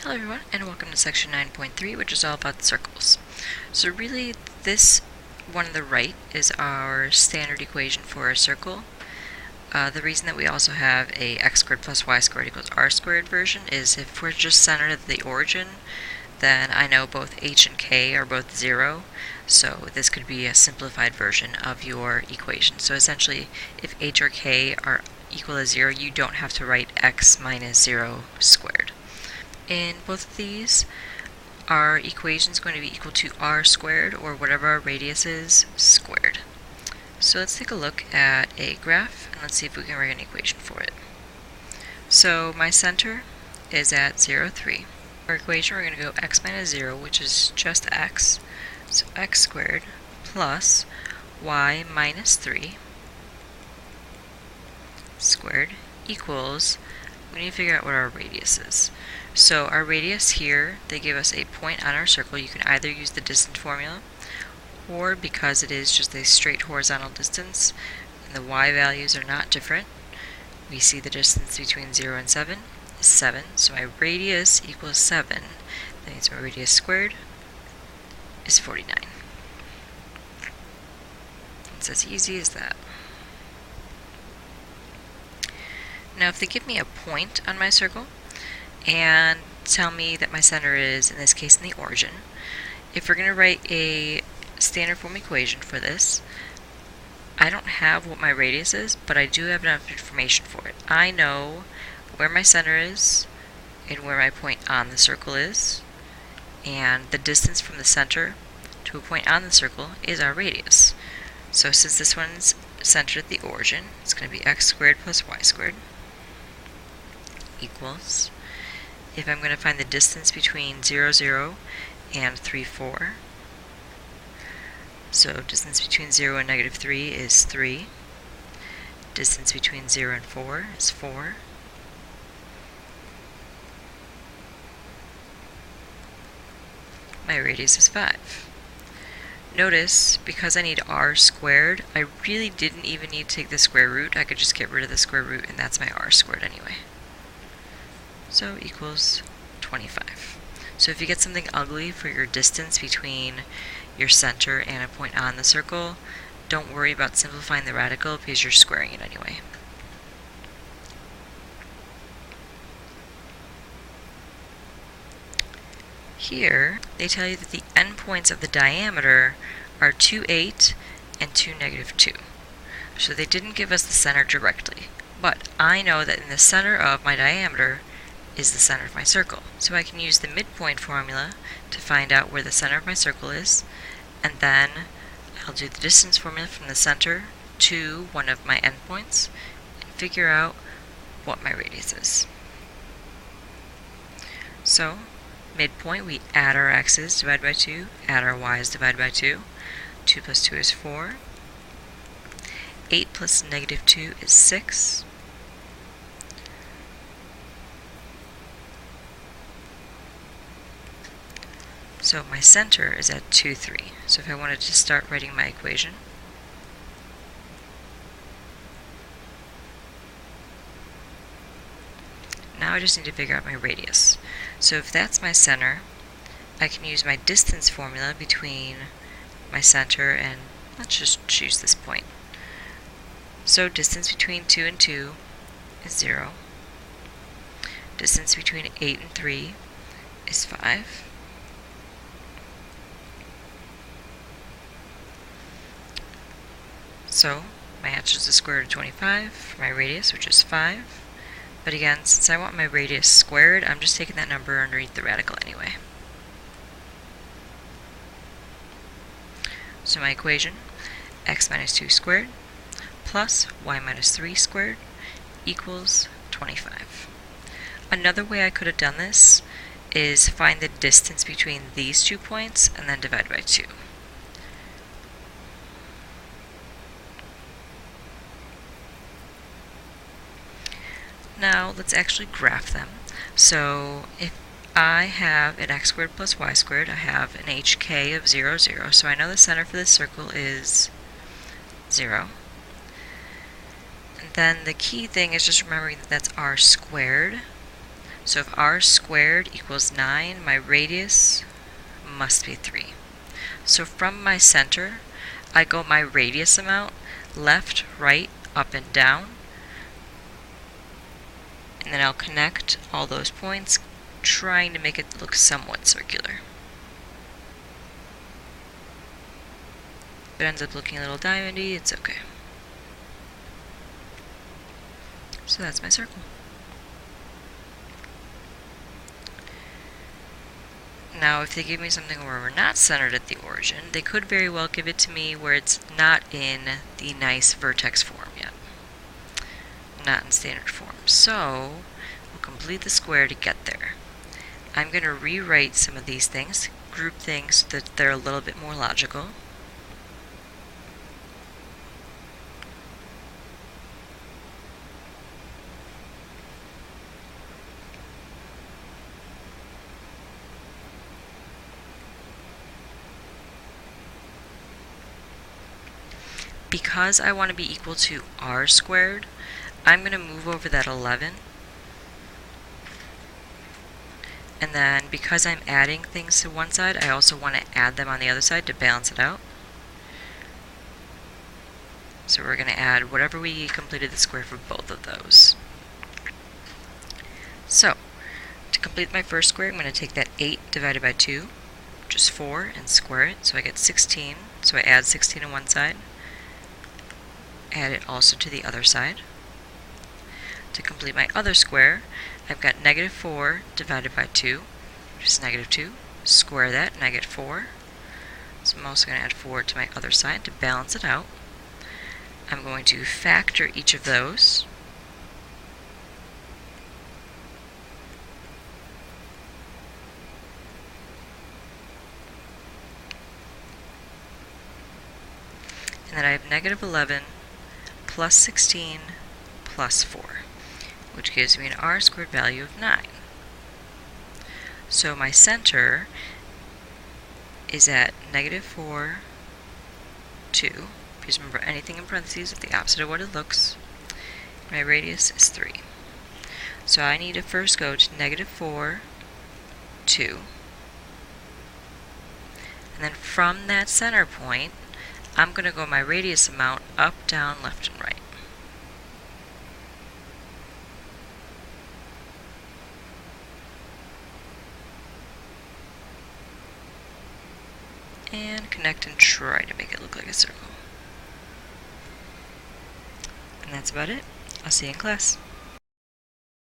Hello everyone, and welcome to section 9.3, which is all about circles. So really, this one on the right is our standard equation for a circle. The reason that we also have a x squared plus y squared equals r squared version is if we're just centered at the origin, then I know both h and k are both 0, so this could be a simplified version of your equation. So essentially, if h or k are equal to 0, you don't have to write x minus 0 squared. In both of these, our equation is going to be equal to r squared, or whatever our radius is, squared. So let's take a look at a graph, and let's see if we can write an equation for it. So my center is at 0, 3. Our equation, we're going to go x minus 0, which is just x, so x squared plus y minus 3 squared equals, we need to figure out what our radius is. So our radius here, they give us a point on our circle. You can either use the distance formula, or because it is just a straight horizontal distance, and the y values are not different, we see the distance between 0 and 7 is 7. So my radius equals 7. That means my radius squared is 49. It's as easy as that. Now if they give me a point on my circle, and tell me that my center is, in this case, in the origin, if we're going to write a standard form equation for this, I don't have what my radius is, but I do have enough information for it. I know where my center is and where my point on the circle is, and the distance from the center to a point on the circle is our radius. So since this one's centered at the origin, it's going to be x squared plus y squared equals, if I'm going to find the distance between 0, 0 and 3, 4, so distance between 0 and negative 3 is 3, distance between 0 and 4 is 4, my radius is 5. Notice, because I need r squared, I really didn't even need to take the square root. I could just get rid of the square root, and that's my r squared anyway. So equals 25. So if you get something ugly for your distance between your center and a point on the circle, don't worry about simplifying the radical because you're squaring it anyway. Here, they tell you that the endpoints of the diameter are 2, 8 and 2, negative 2. So they didn't give us the center directly, but I know that in the center of my diameter is the center of my circle. So I can use the midpoint formula to find out where the center of my circle is, and then I'll do the distance formula from the center to one of my endpoints and figure out what my radius is. So midpoint, we add our x's, divide by 2, add our y's, divide by 2. 2 plus 2 is 4. 8 plus negative 2 is 6. So my center is at 2, 3. So if I wanted to start writing my equation, now I just need to figure out my radius. So if that's my center, I can use my distance formula between my center and, let's just choose this point. So distance between 2 and 2 is 0. Distance between 8 and 3 is 5. So my answer is the square root of 25 for my radius, which is 5. But again, since I want my radius squared, I'm just taking that number underneath the radical anyway. So my equation, x minus 2 squared plus y minus 3 squared equals 25. Another way I could have done this is find the distance between these 2 points and then divide by 2. Now let's actually graph them. So if I have an x squared plus y squared, I have an hk of 0, 0. So I know the center for this circle is 0. And then the key thing is just remembering that that's r squared So if r squared equals 9, my radius must be 3. So from my center, I go my radius amount, left, right, up, and down, and then I'll connect all those points, trying to make it look somewhat circular. If it ends up looking a little diamondy, it's okay. So that's my circle. Now, if they give me something where we're not centered at the origin, they could very well give it to me where it's not in the nice vertex form yet. Not in standard form. So, we'll complete the square to get there. I'm going to rewrite some of these things, group things so that they're a little bit more logical. Because I want to be equal to r squared, I'm going to move over that 11. And then because I'm adding things to one side, I also want to add them on the other side to balance it out. So we're going to add whatever we completed the square for both of those. So, to complete my first square, I'm going to take that 8 divided by 2, which is 4, and square it. So I get 16. So I add 16 on one side. Add it also to the other side. To complete my other square, I've got negative 4 divided by 2, which is negative 2. Square that, and I get 4. So I'm also going to add 4 to my other side to balance it out. I'm going to factor each of those. And then I have negative 11 plus 16 plus 4, which gives me an r squared value of 9. So my center is at negative 4, 2. Please remember anything in parentheses is the opposite of what it looks. My radius is 3. So I need to first go to negative 4, 2. And then from that center point, I'm going to go my radius amount up, down, left, and right. And connect and try to make it look like a circle. And that's about it. I'll see you in class.